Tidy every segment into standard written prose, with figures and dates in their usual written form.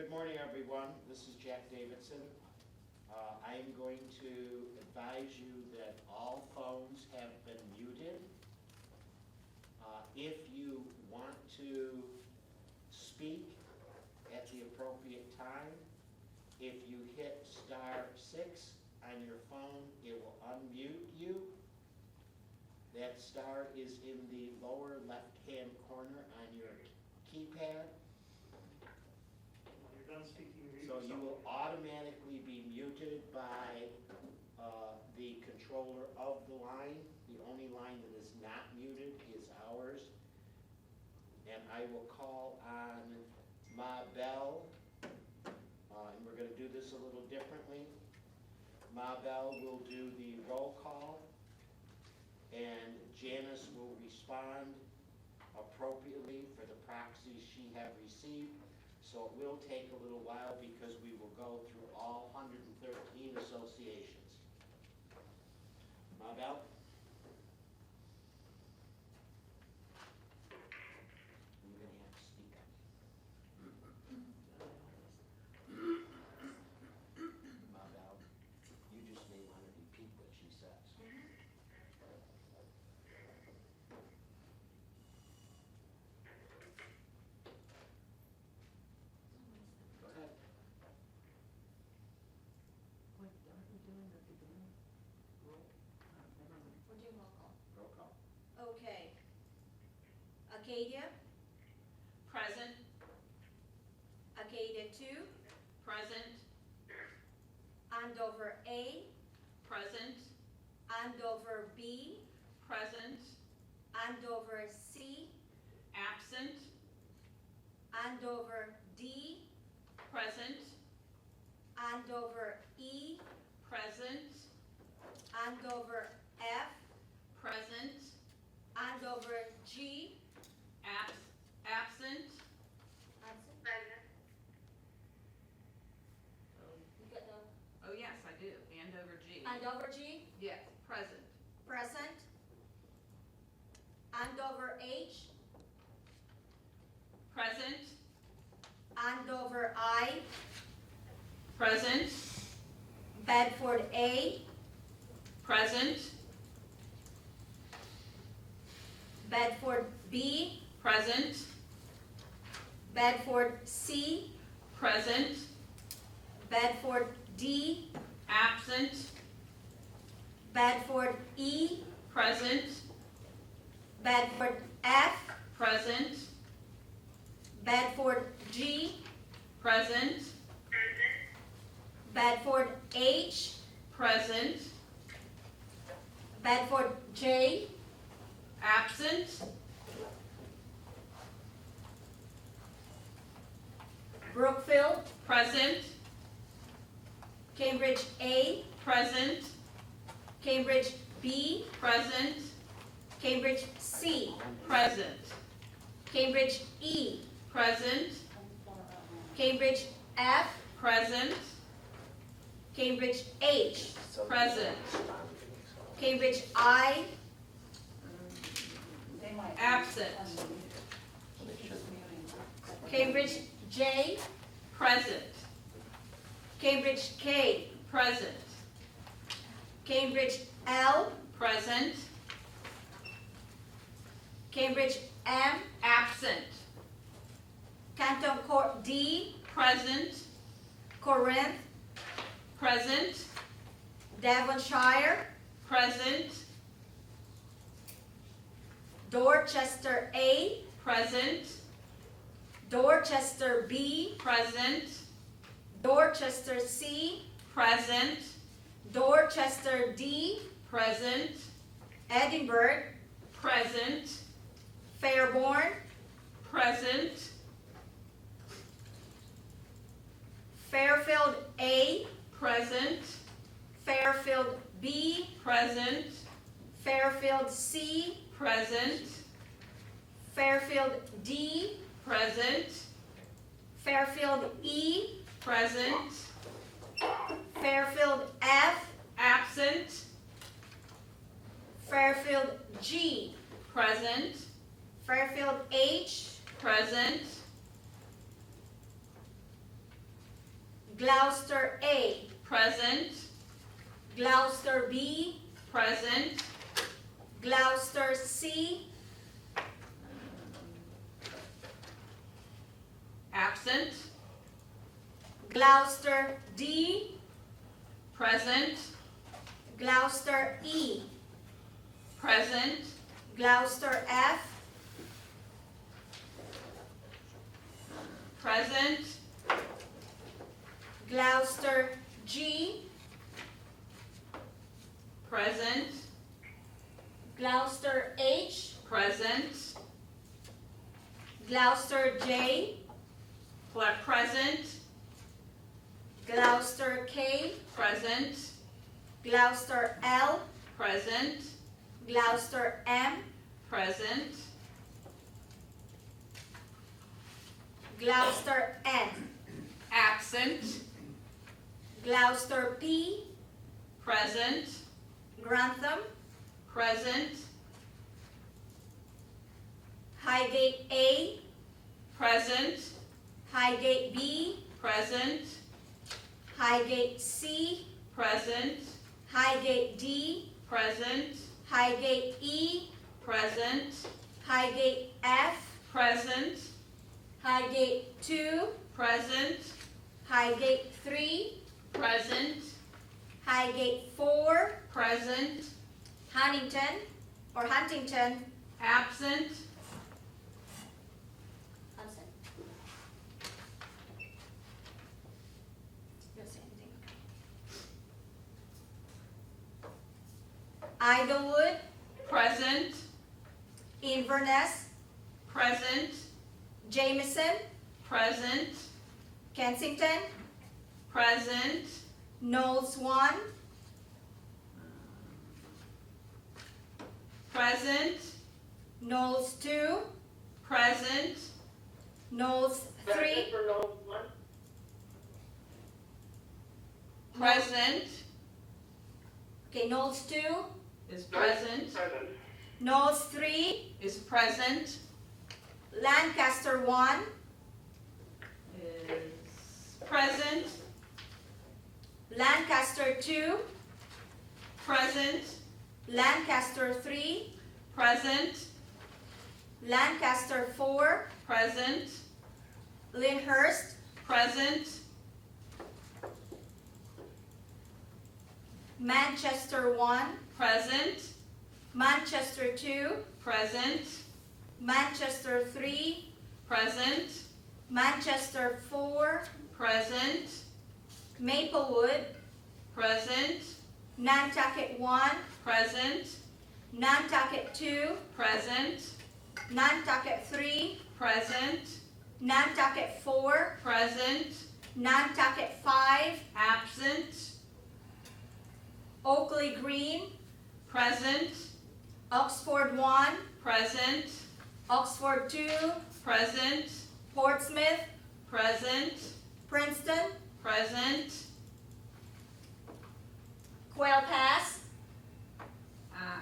Good morning, everyone. This is Jack Davidson. I am going to advise you that all phones have been muted. If you want to speak at the appropriate time, if you hit *6 on your phone, it will unmute you. That star is in the lower left-hand corner on your keypad. When you're done speaking, mute So you yourself. will automatically be muted by the controller of the line. The only line that is not muted is ours. And I will call on Ma Bell, and we're going to do this a little differently. Ma Bell will do the roll call, and Janice will respond appropriately for the proxies she have received. So it will take a little while because we will go through all 113 associations. Ma Bell? You're going to have to speak up. Ma Bell, you just may want to repeat what she says. Go ahead. Wait, aren't we doing the beginning? Roll? Never mind. We're doing roll call. Roll call. Okay. Acadia, Present. Acadia 2, Present. Andover A, Present. Andover B, Present. Andover C, Absent. Andover D, Present. Andover E, Present. Andover F, Present. Andover G, Absent. You got the Oh, yes, I do. Andover G. Andover G, Yes, present. present. Andover H, Present. Andover I, Present. Bedford A, Present. Bedford B, Present. Bedford C, Present. Bedford D, Absent. Bedford E, Present. Bedford F, Present. Bedford G, Present. Bedford H, Present. Bedford J, Absent. Brookfield, Present. Cambridge A, Present. Cambridge B, Present. Cambridge C, Present. Cambridge E, Present. Cambridge F, Present. Cambridge H, Present. Cambridge I, They might. Absent. Cambridge J, Present. Cambridge K, Present. Cambridge L, Present. Cambridge M, Absent. Canton Court D, Present. Corinth, Present. Devonshire, Present. Dorchester A, Present. Dorchester B, Present. Dorchester C, Present. Dorchester D, Present. Edinburgh, Present. Fairborn, Present. Fairfield A, Present. Fairfield B, Present. Fairfield C, Present. Fairfield D, Present. Fairfield E, Present. Fairfield F, Absent. Fairfield G, Present. Fairfield H, Present. Gloucester A, Present. Gloucester B, Present. Gloucester C, Absent. Gloucester D, Present. Gloucester E, Present. Gloucester F, Present. Gloucester G, Present. Gloucester H, Present. Gloucester J, Present. Gloucester K, Present. Gloucester L, Present. Gloucester M, Present. Gloucester N, Absent. Gloucester P, Present. Grantham, Present. Highgate A, Present. Highgate B, Present. Highgate C, Present. Highgate D, Present. Highgate E, Present. Highgate F, Present. Highgate 2, Present. Highgate 3, Present. Highgate 4, Present. Huntington, Absent. Absent. You don't say anything. Idlewood, Present. Inverness, Present. Jameson, Present. Kensington, Present. Knowles 1, Present. Knowles 2, Present. Knowles 3, Present. okay, Knowles 2, Is present. Knowles 3, Is present. Lancaster 1, Is present. Lancaster 2, Present. Lancaster 3, Present. Lancaster 4, Present. Lyndhurst, Present. Manchester 1, Present. Manchester 2, Present. Manchester 3, Present. Manchester 4, Present. Maplewood, Present. Nantucket 1, Present. Nantucket 2, Present. Nantucket 3, Present. Nantucket 4, Present. Nantucket 5, Absent. Oakley Green, Present. Oxford 1, Present. Oxford 2, Present. Portsmouth, Present. Princeton, Present. Quail Pass,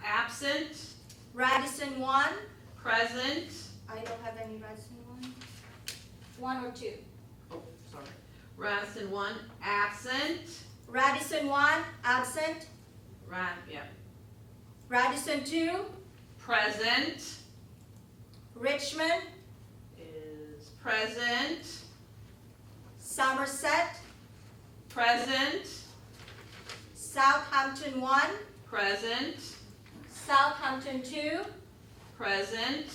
Absent. Radisson 1, Present. I don't have any Radisson 1 or 2. Oh, sorry. Radisson 1, absent. Radisson 1, absent. Yeah. Radisson 2, Present. Richmond, Is present. Somerset, Present. Southampton 1, Present. Southampton 2, Present.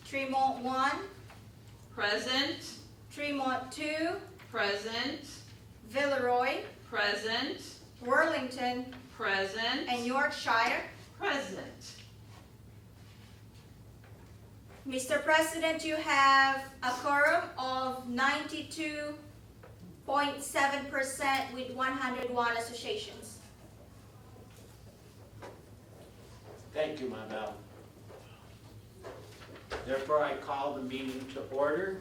Tremont 1, Present. Tremont 2, Present. Villeroy, Present. Worlington, Present. and Yorkshire. Present. Mr. President, you have a quorum of 92.7% with 101 associations. Thank you, Mabel. Therefore, I call the meeting to order.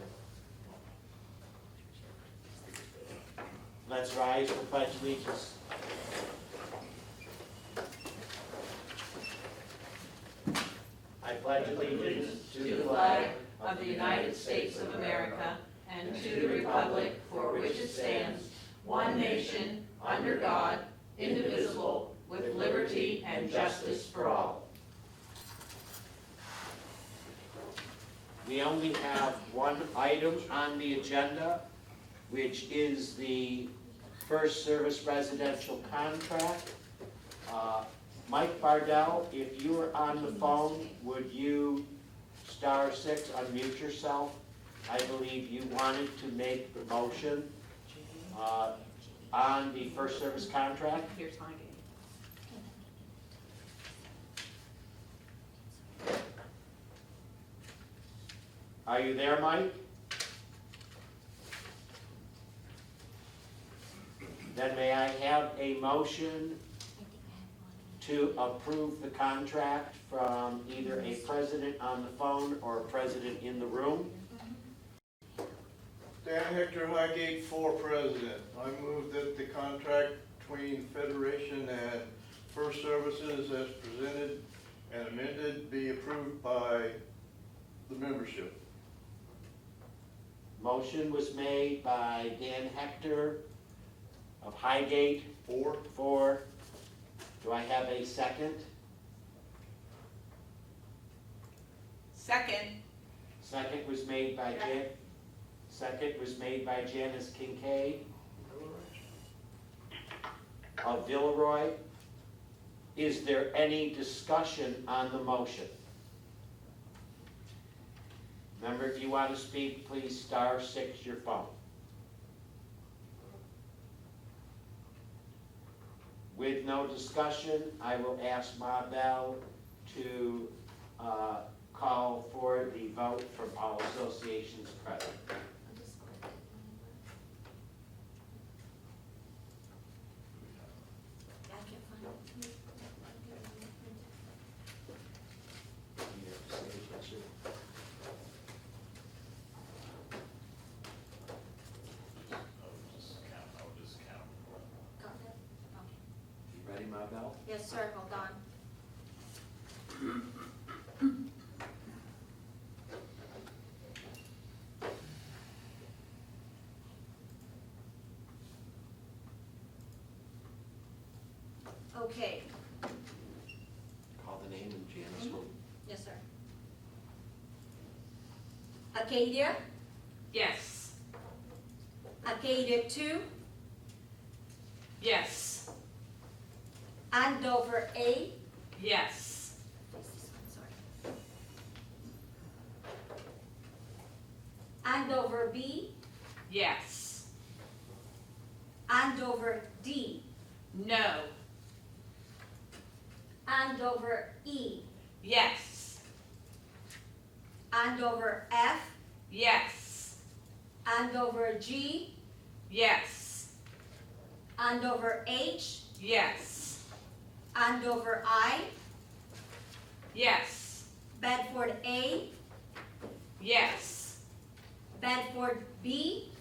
Let's rise for pledge allegiance. I pledge allegiance to the flag of the United States of America and to the republic for which it stands, one nation, under God, indivisible, with liberty and justice for all. We only have one item on the agenda, which is the First Service Residential Contract. Mike Bardell, if you are on the phone, would you *6 unmute yourself? I believe you wanted to make the motion on the First Service contract. Here's my game. Are you there, Mike? Then may I have a motion to approve the contract from either a president on the phone or a president in the room? Dan Hector, Highgate 4 President. I move that the contract between Federation and First Services as presented and amended be approved by the membership. Motion was made by Dan Hector of Highgate 4. Do I have a second? Second. Second was made by Janice Kincaid of Villeroy. Is there any discussion on the motion? Remember, if you want to speak, please *6 your phone. With no discussion, I will ask Ma Bell to call for the vote from all associations present. You ready, Ma Bell? Yes, sir, hold on. Okay, Call the name and Janice will. yes, sir. Acadia, Yes. Acadia 2, Yes. Andover A, Yes. sorry. Andover B, Yes. Andover D, No. Andover E, Yes. Andover F, Yes. Andover G, Yes. Andover H, Yes. Andover I, Yes. Bedford A, Yes. Bedford B,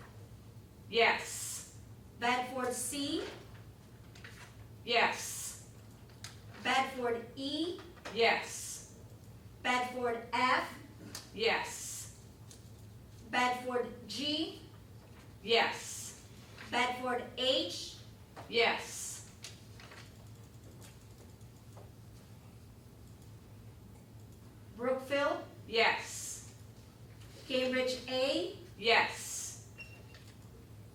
Yes. Bedford C, Yes. Bedford E, Yes. Bedford F, Yes. Bedford G, Yes. Bedford H, Yes. Brookfield, Yes. Cambridge A, Yes.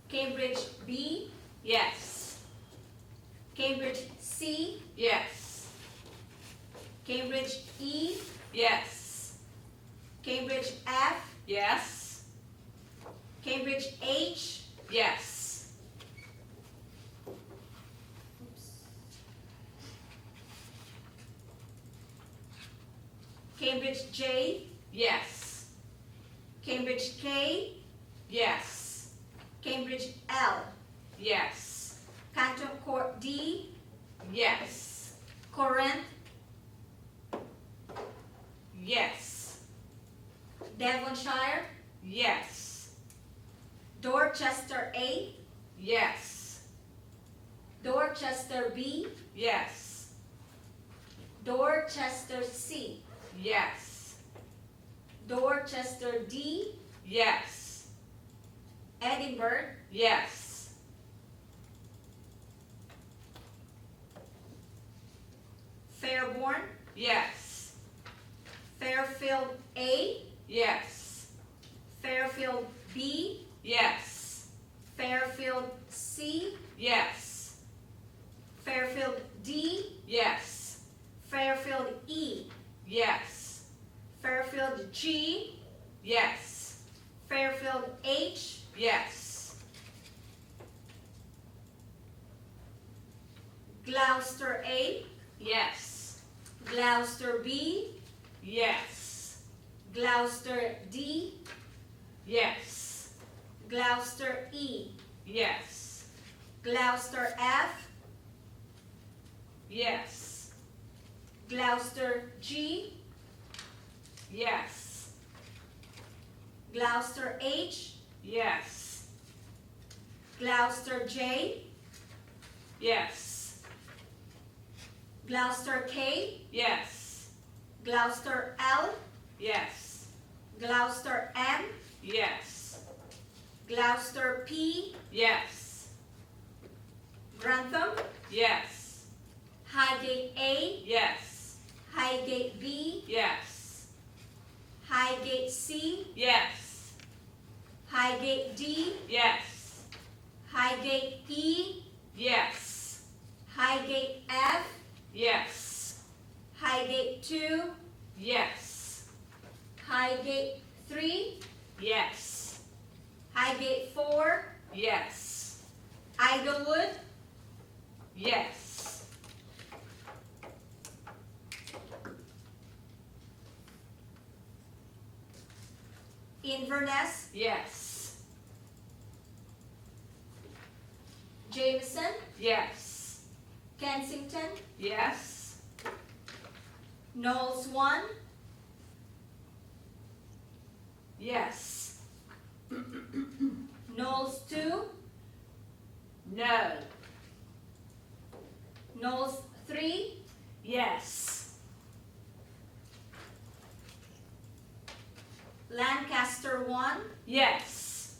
Cambridge B, Yes. Cambridge C, Yes. Cambridge E, Yes. Cambridge F, Yes. Cambridge H, Yes. Cambridge J, Yes. Cambridge K, Yes. Cambridge L, Yes. Canton Court D, Yes. Corinth, Yes. Devonshire, Yes. Dorchester A, Yes. Dorchester B, Yes. Dorchester C, Yes. Dorchester D, Yes. Edinburgh, Yes. Yes. Fairfield C, Yes. Fairfield D, Yes. Fairfield E, Yes. Fairfield G, Yes. Fairfield H, Yes. Gloucester A, Yes. Gloucester B, Yes. Gloucester D, Yes. Gloucester E, Yes. Gloucester F, Yes. Gloucester G, Yes. Gloucester H, Yes. Gloucester J, Yes. Gloucester K, Yes. Gloucester L, Yes. Gloucester M, Yes. Gloucester P, Yes. Grantham, Yes. Highgate A, Yes. Highgate B, Yes. Highgate C, Yes. Highgate D, Yes. Highgate E, Yes. Highgate F, Yes. Highgate 2, Yes. Highgate 3, Yes. Highgate 4, Yes. Idlewood, Yes. Inverness, Yes. Jameson, Yes. Kensington, Yes. Knowles 1, Yes. Knowles 2, No. Knowles 3, Yes. Lancaster 1, Yes.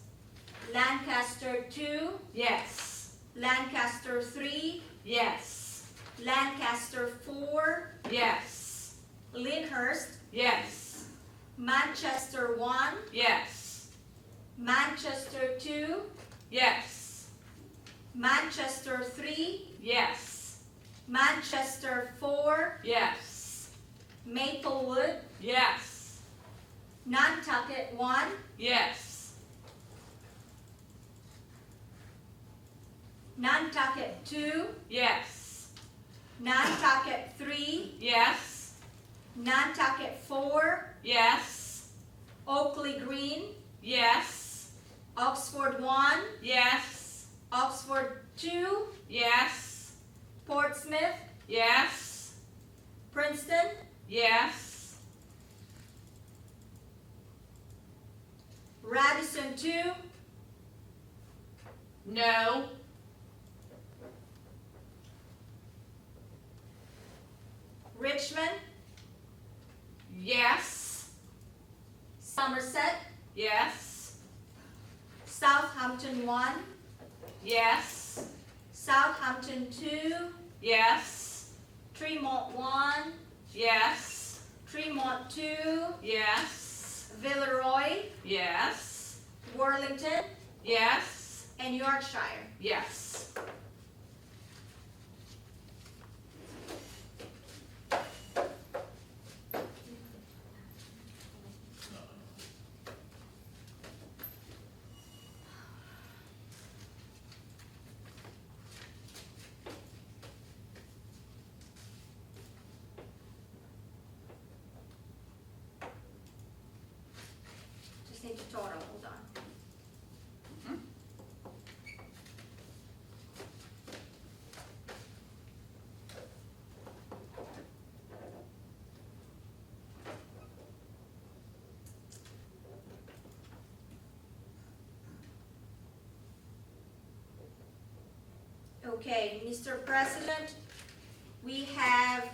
Lancaster 2, Yes. Lancaster 3, Yes. Lancaster 4, Yes. Lyndhurst, Yes. Manchester 1, Yes. Manchester 2, Yes. Manchester 3, Yes. Manchester 4, Yes. Maplewood, Yes. Nantucket 1, Yes. Nantucket 2, Yes. Nantucket 3, Yes. Nantucket 4, Yes. Oakley Green, Yes. Oxford 1, Yes. Oxford 2, Yes. Portsmouth, Yes. Princeton, Yes. Radisson 2, No. Richmond, Yes. Somerset, Yes. Southampton 1, Yes. Southampton 2, Yes. Tremont 1, Yes. Tremont 2, Yes. Villeroy, Yes. Worlington, Yes. and Yorkshire. Yes. Just need to total, hold on. Okay, Mr. President, we have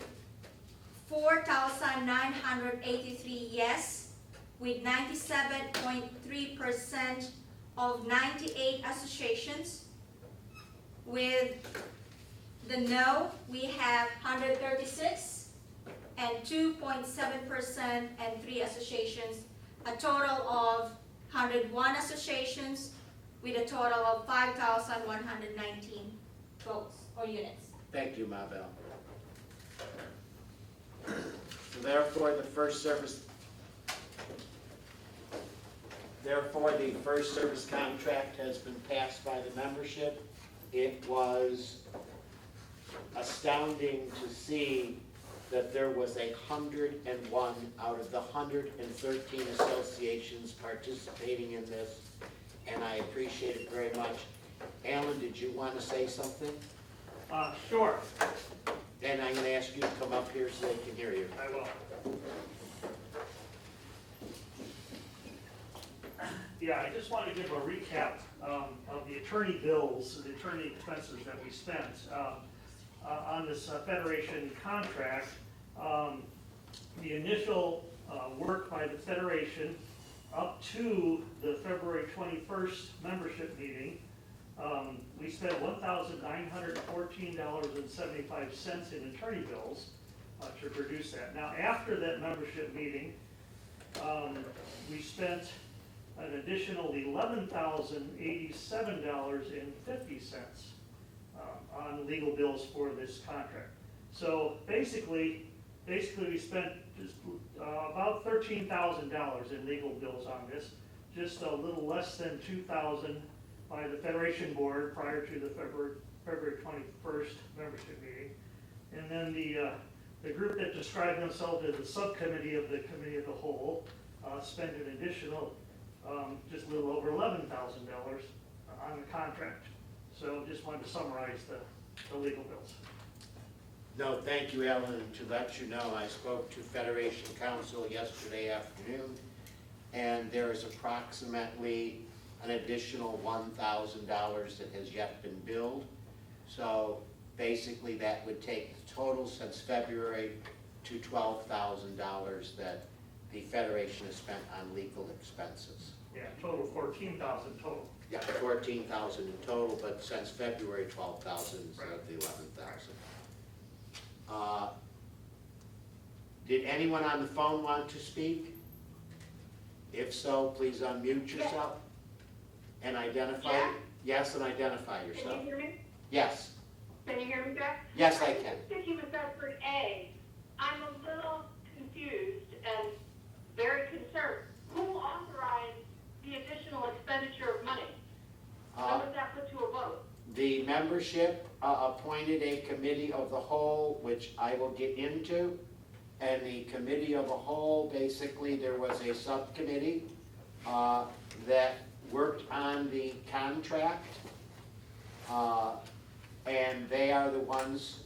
4,983 yes, with 97.3% of 98 associations. With the no, we have 136 and 2.7% and 3 associations, a total of 101 associations with a total of 5,119 votes or units. Thank you, Mabel. So therefore, the first service contract has been passed by the membership. It was astounding to see that there was 101 out of the 113 associations participating in this, and I appreciate it very much. Alan, did you want to say something? Sure, And I'm going to ask you to come up here so they can hear you. I will. Yeah, I just want to give a recap of the attorney bills, the attorney expenses that we spent on this Federation contract. The initial work by the Federation up to the February 21st membership meeting, we spent $1,914.75 in attorney bills to produce that. Now, after that membership meeting, we spent an additional $11,087.50 on legal bills for this contract. So basically we spent just about $13,000 in legal bills on this, just a little less than $2,000 by the Federation Board prior to the February 21st membership meeting. And then the group that described themselves as the subcommittee of the Committee of the Whole spent an additional just a little over $11,000 on the contract. So just wanted to summarize the legal bills. No, thank you, Alan. And to let you know, I spoke to Federation Council yesterday afternoon, and there is approximately an additional $1,000 that has yet been billed. So basically, that would take the total since February to $12,000 that the Federation has spent on legal expenses. Yeah, total 14,000 total. Yeah, 14,000 in total, but since February, 12,000 instead of the 11,000. Did anyone on the phone want to speak? If so, please unmute yourself and identify. Yeah. Yes, and identify Can yourself. you hear me? Yes, Can you hear me, Jack? yes, I can. Sticking with Bedford A, I'm a little confused and very concerned. Who authorized the additional expenditure of money? When Uh, was that put to a vote? The membership appointed a committee of the whole, which I will get into. And the committee of the whole, basically, there was a subcommittee that worked on the contract. And they are the ones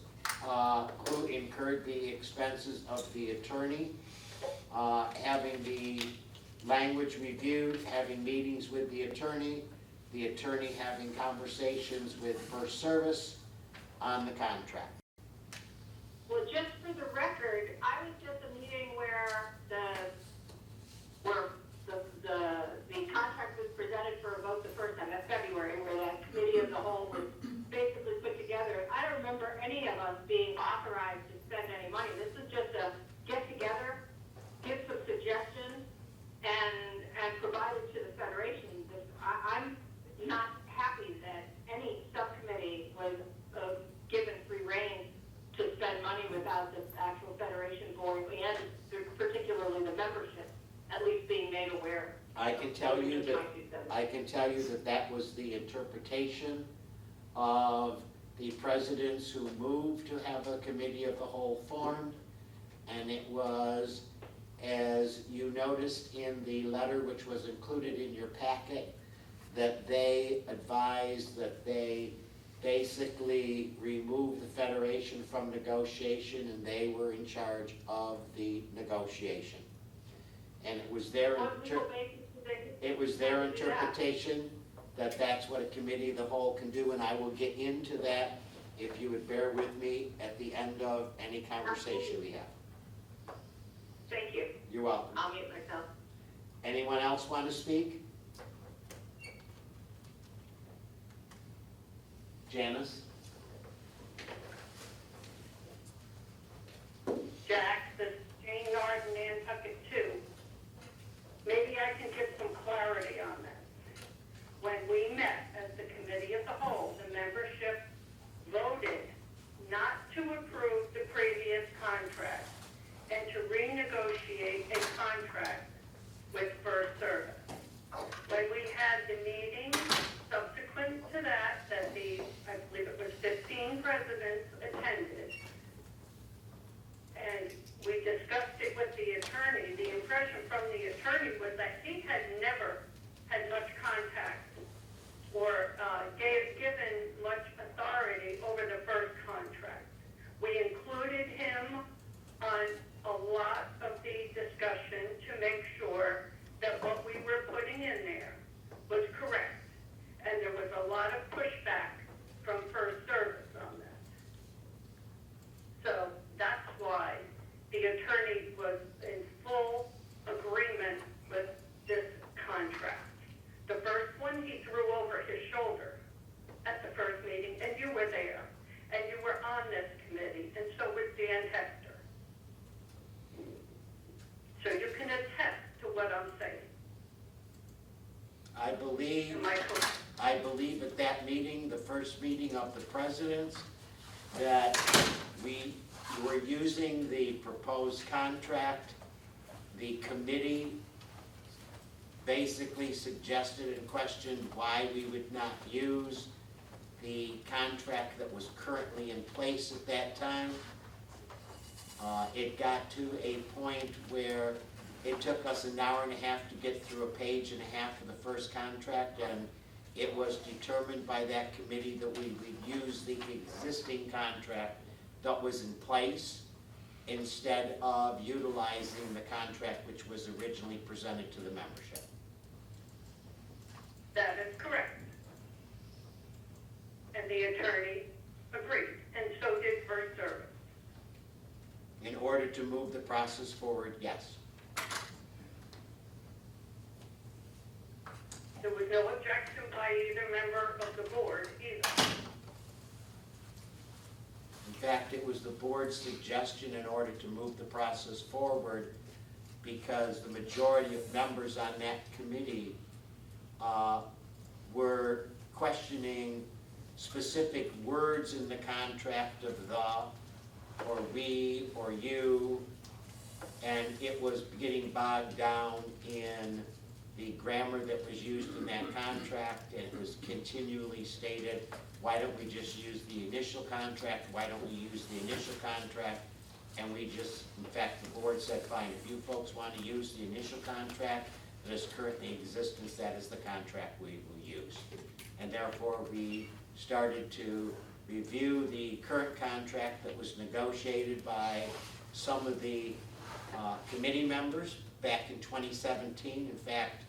who incurred the expenses of the attorney, having the language reviewed, having meetings with the attorney having conversations with First Service on the contract. Well, just for the record, I was at the meeting where the contract was presented for a vote the first time, that's February, where that committee of the whole was basically put together. I don't remember any of us being authorized to spend any money. This is just a get together, give some suggestions, and provide it to the Federation. I'm not happy that any subcommittee was given free rein to spend money without the actual Federation board and particularly the membership at least being made aware. I can tell you that that was the interpretation of the presidents who moved to have a committee of the whole formed, and it was, as you noticed in the letter which was included in your packet, that they advised that they basically removed the Federation from negotiation and they were in charge of the negotiation. And it was their interpretation that that's what a committee of the whole can do, and I will get into that, if you would bear with me, at the end of any conversation we have. Thank you. You're welcome. I'll mute myself. Anyone else want to speak? Janice? Jack, this is Jane Nard, Nantucket 2. Maybe I can get some clarity on this. When when we met as the committee as a whole, the membership voted not to approve the previous contract and to renegotiate a contract with First Service. When we had the meeting subsequent to that, I believe it was 15 presidents attended, and we discussed it with the attorney. The impression from the attorney was that he had never had much contact or given much authority over the first contract. We included him on a lot of the discussion to make sure that what we were putting in there was correct. And there was a lot of pushback from First Service on that. So that's why the attorney was in full agreement with this contract. The first one he threw over his shoulder at the first meeting, and you were there, and you were on this committee, and so was Dan Hector. So you can attest to what I'm saying. I believe, Am I correct? I believe at that meeting, the first meeting of the presidents, that we were using the proposed contract. The committee basically suggested and questioned why we would not use the contract that was currently in place at that time. It got to a point where it took us an hour and a half to get through a page and a half of the first contract, and it was determined by that committee that we would use the existing contract that was in place instead of utilizing the contract which was originally presented to the membership. That is correct. And the attorney agreed, and so did First Service. In order to move the process forward, yes. There was no objection by either member of the board either. In fact, it was the board's suggestion in order to move the process forward because the majority of members on that committee were questioning specific words in the contract of the, or we, or you, and it was getting bogged down in the grammar that was used in that contract, and it was continually stated, why don't we just use the initial contract, why don't we use the initial contract, and we just, in fact, the board said, fine, if you folks want to use the initial contract that is currently in existence, that is the contract we will use. And therefore, we started to review the current contract that was negotiated by some of the committee members back in 2017. In fact,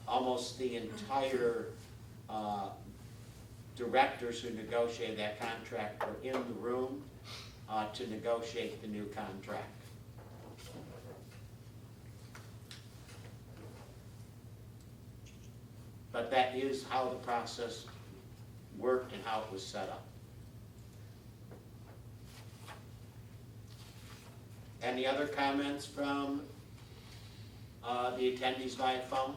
almost the entire directors who negotiated that contract were in the room to negotiate the new contract. But that is how the process worked and how it was set up. Any other comments from the attendees via phone?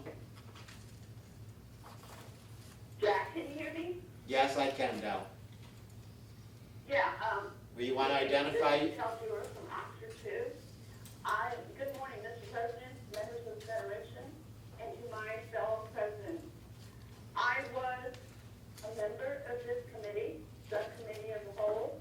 Jack, can you hear me? Yes, I can, Del. Yeah, Will you want to identify? This is Chelsea Earl from Oxford too. Good morning, Mr. President, members of the Federation, and to my fellow presidents. I was a member of this committee, subcommittee as a whole.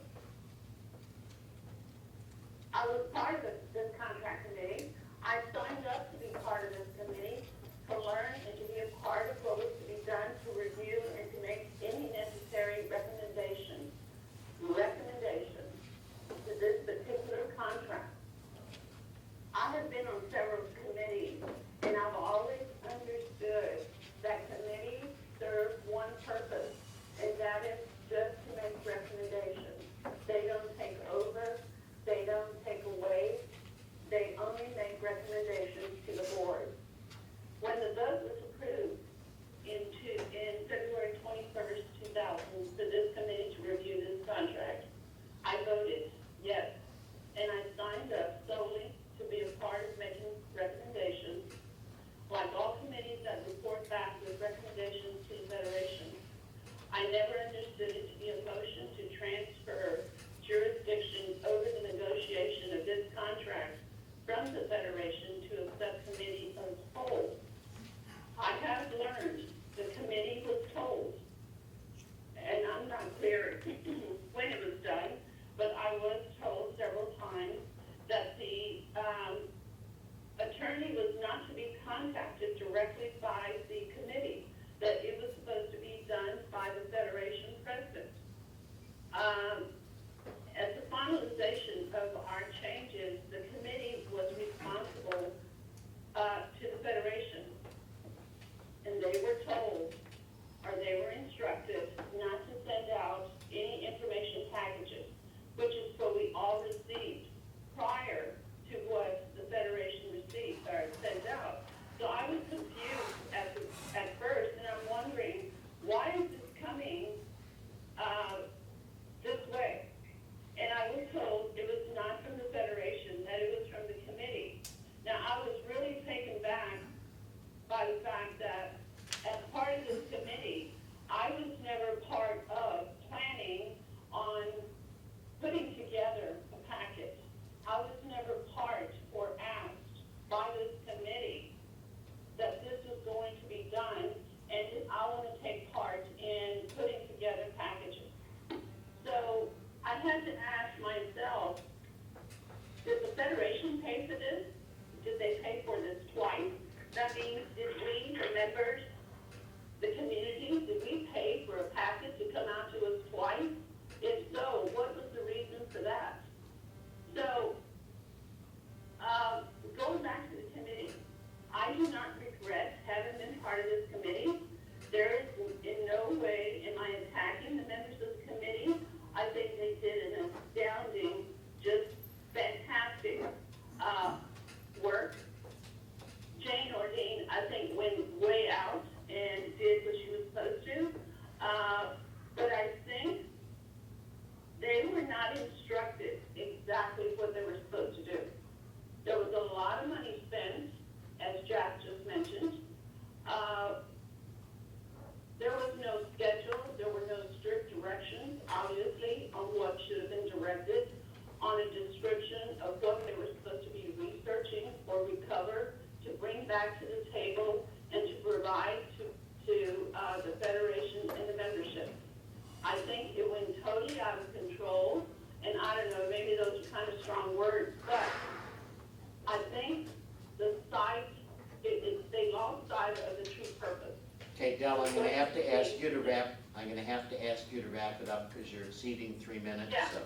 I was part of this contract committee. I signed up to be part of this committee, to learn and to be a part of what was to be done to review and to make any necessary recommendations to this particular contract. back to the table and to provide to the Federation and the membership. I think it went totally out of control, and I don't know, maybe those are kind of strong words, but I think the site, they lost sight of the true purpose. Okay, Dell, I'm gonna have to ask you to wrap it up because you're exceeding 3 minutes, Yeah. so.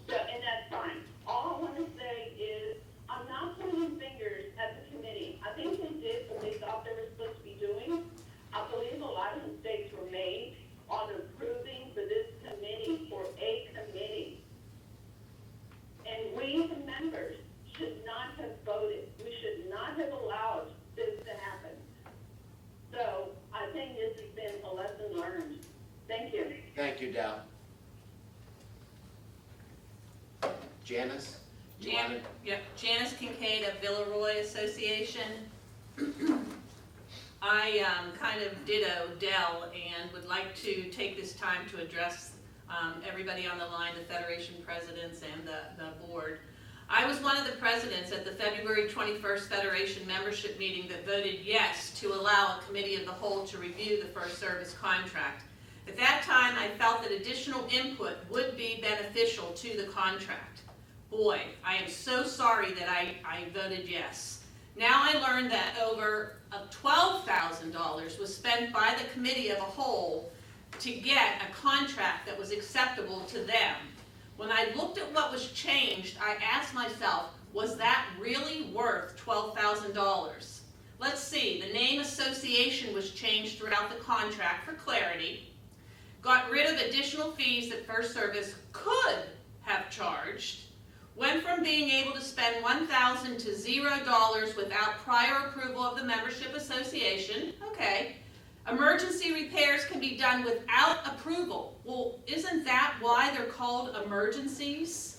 So, and that's fine. All I want to say is, I'm not pointing fingers at the committee. I think they did what they thought they were supposed to be doing. I believe a lot of mistakes were made on approving for this committee or a committee. And we, the members, should not have voted. We should not have allowed this to happen. So, I think this has been a lesson learned. Thank you. Thank you, Dell. Janice? You wanna- Janice Kincaid of Villeroy Association. I kind of ditto Dell and would like to take this time to address everybody on the line, the Federation presidents and the board. I was one of the presidents at the February 21st Federation membership meeting that voted yes to allow a committee of the whole to review the first service contract. At that time, I felt that additional input would be beneficial to the contract. Boy, I am so sorry that I voted yes. Now I learned that over $12,000 was spent by the committee of a whole to get a contract that was acceptable to them. When I looked at what was changed, I asked myself, was that really worth $12,000? Let's see, the name association was changed throughout the contract for clarity, got rid of additional fees that First Service could have charged, went from being able to spend $1,000 to $0 without prior approval of the membership association. Okay. Emergency repairs can be done without approval. Well, isn't that why they're called emergencies?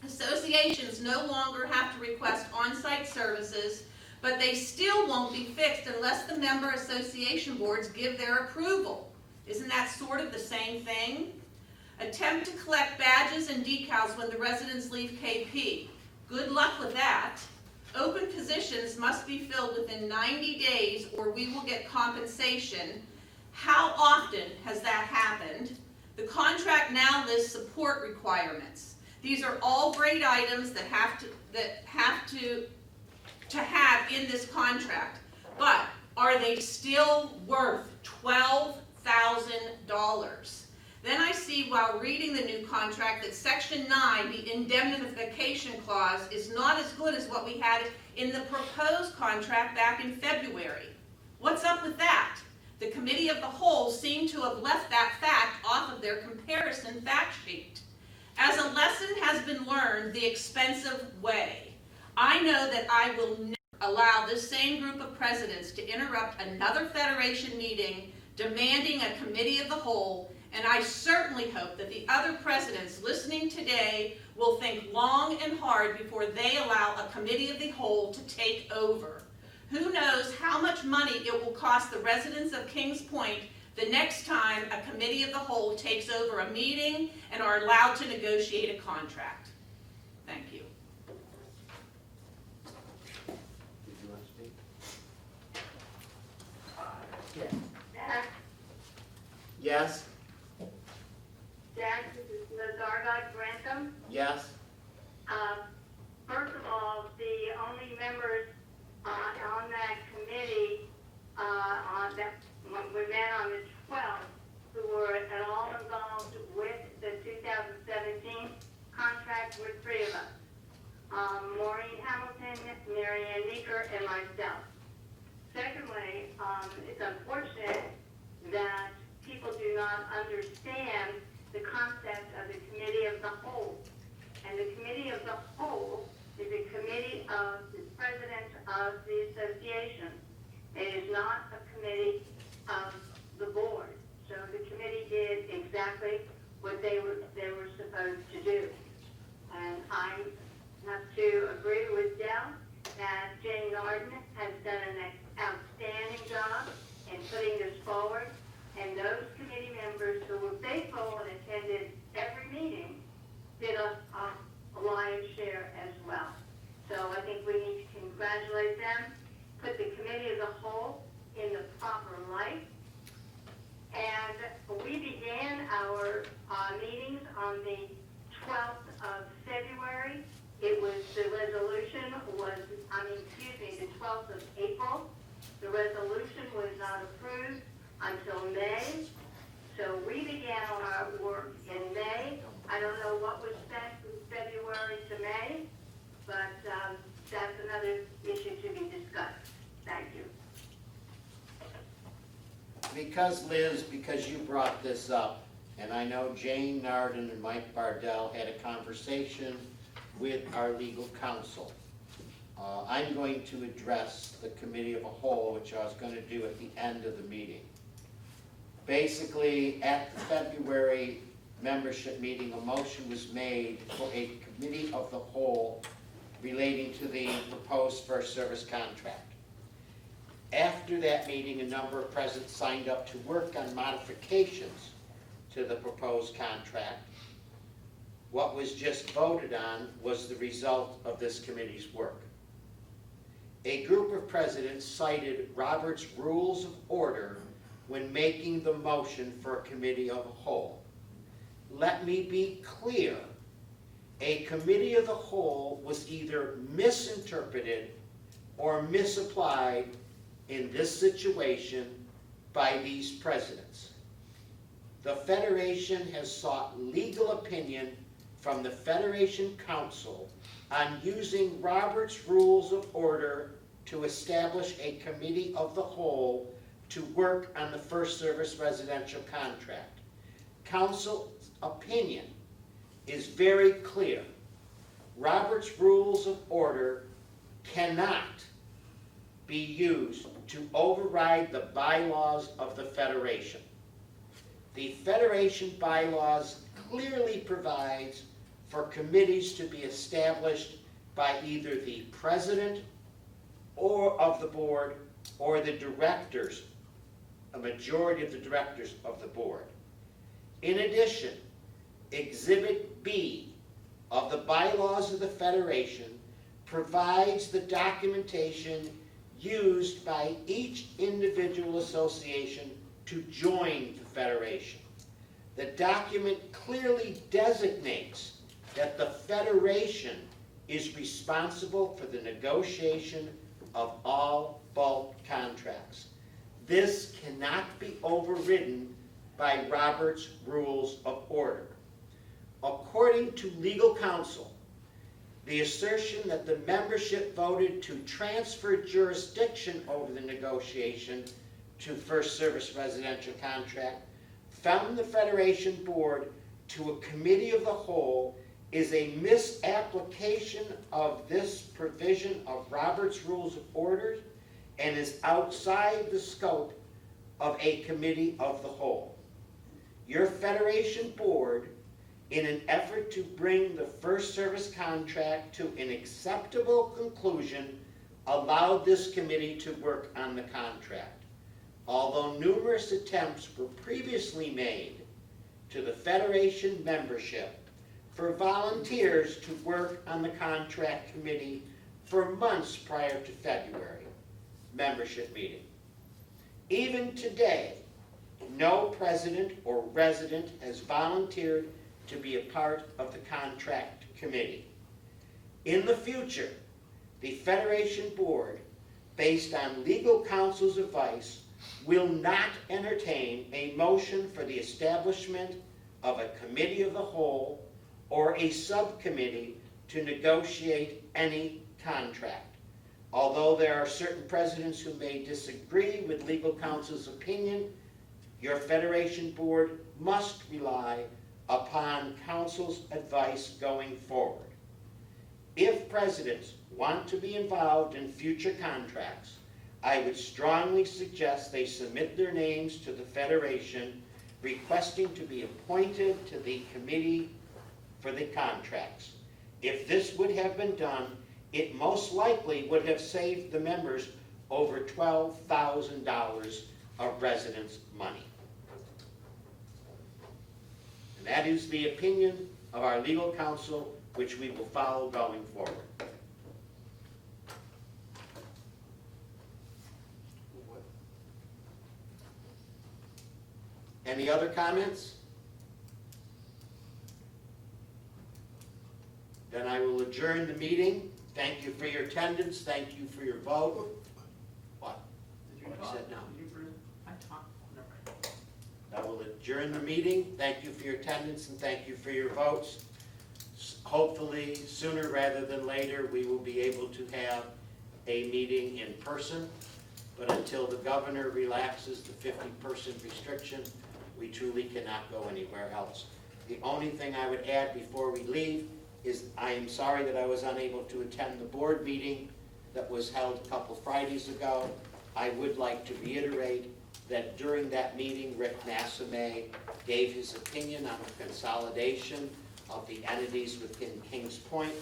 Associations no longer have to request on-site services, but they still won't be fixed unless the member association boards give their approval. Isn't that sort of the same thing? Attempt to collect badges and decals when the residents leave KP. Good luck with that. Open positions must be filled within 90 days or we will get compensation. How often has that happened? The contract now lists support requirements. These are all great items that have to have in this contract. But are they still worth $12,000? Then I see while reading the new contract that Section 9, the indemnification clause, is not as good as what we had in the proposed contract back in February. What's up with that? The committee of the whole seemed to have left that fact off of their comparison fact sheet. As a lesson has been learned the expensive way, I know that I will never allow this same group of presidents to interrupt another Federation meeting demanding a committee of the whole. And I certainly hope that the other presidents listening today will think long and hard before they allow a committee of the whole to take over. Who knows how much money it will cost the residents of Kings Point the next time a committee of the whole takes over a meeting and are allowed to negotiate a contract. Thank you. Did you want to speak? Jack, Yes? this is Liz Argott Grantham. Yes? First of all, the only members on that committee when we met on the 12th who were at all involved with the 2017 contract were three of us. Maureen Hamilton, Mary Ann Meeker, and myself. Secondly, it's unfortunate that people do not understand the concept of the committee of the whole. And the committee of the whole is a committee of the president of the association. It is not a committee of the board. So the committee did exactly what they were supposed to do. And I have to agree with Dell that Jane Norton has done an outstanding job in putting this forward. And those committee members who were faithful and attended every meeting did a lion's share as well. So I think we need to congratulate them put the committee as a whole in the proper light. And we began our meetings on the 12th of February. The resolution was, the 12th of April. The resolution was not approved until May. So we began our work in May. I don't know what was spent from February to May, but that's another issue to be discussed. Thank you. Because you brought this up, and I know Jane Narden and Mike Bardell had a conversation with our legal counsel. I'm going to address the committee of a whole, which I was going to do at the end of the meeting. Basically, at the February membership meeting, a motion was made for a committee of the whole relating to the proposed first service contract. After that meeting, a number of presidents signed up to work on modifications to the proposed contract. What was just voted on was the result of this committee's work. A group of presidents cited Robert's Rules of Order when making the motion for a committee of a whole. Let me be clear. A committee of the whole was either misinterpreted or misapplied in this situation by these presidents. The Federation has sought legal opinion from the Federation Council on using Robert's Rules of Order to establish a committee of the whole to work on the first service residential contract. Council's opinion is very clear. Robert's Rules of Order cannot be used to override the bylaws of the Federation. The Federation bylaws clearly provides for committees to be established by either the president or of the board or the directors, a majority of the directors of the board. In addition, Exhibit B of the bylaws of the Federation provides the documentation used by each individual association to join the Federation. The document clearly designates that the Federation is responsible for the negotiation of all bulk contracts. This cannot be overridden by Robert's Rules of Order. According to legal counsel, the assertion that the membership voted to transfer jurisdiction over the negotiation to first service residential contract from the Federation Board to a committee of the whole is a misapplication of this provision of Robert's Rules of Order and is outside the scope of a committee of the whole. Your Federation Board, in an effort to bring the first service contract to an acceptable conclusion, allowed this committee to work on the contract. Although numerous attempts were previously made to the Federation membership for volunteers to work on the contract committee for months prior to February membership meeting. Even today, no president or resident has volunteered to be a part of the contract committee. In the future, the Federation Board, based on legal counsel's advice, will not entertain a motion for the establishment of a committee of the whole or a subcommittee to negotiate any contract. Although there are certain presidents who may disagree with legal counsel's opinion, your Federation Board must rely upon counsel's advice going forward. If presidents want to be involved in future contracts, I would strongly suggest they submit their names to the Federation requesting to be appointed to the committee for the contracts. If this would have been done, it most likely would have saved the members over $12,000 of residents' money. And that is the opinion of our legal counsel, which we will follow going forward. Any other comments? Then I will adjourn the meeting. Thank you for your attendance, thank you for your vote. What? Did What I said now. Did you, Bruce? I talked, never. I will adjourn the meeting. Thank you for your attendance and thank you for your votes. Hopefully, sooner rather than later, we will be able to have a meeting in person. But until the governor relaxes the 50-person restriction, we truly cannot go anywhere else. The only thing I would add before we leave is I am sorry that I was unable to attend the board meeting that was held a couple Fridays ago. I would like to reiterate that during that meeting, Rick Massame gave his opinion on the consolidation of the entities within Kings Point.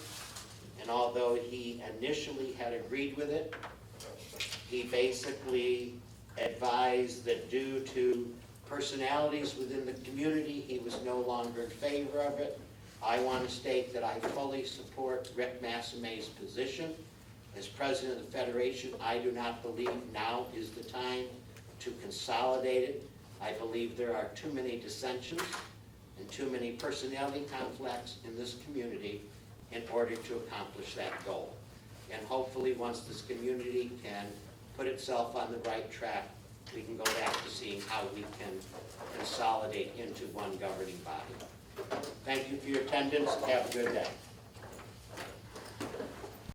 And although he initially had agreed with it, he basically advised that due to personalities within the community, he was no longer in favor of it. I want to state that I fully support Rick Massame's position. As president of the Federation, I do not believe now is the time to consolidate it. I believe there are too many dissensions and too many personality conflicts in this community in order to accomplish that goal. And hopefully, once this community can put itself on the right track, we can go back to seeing how we can consolidate into one governing body. Thank you for your attendance. Have a good day.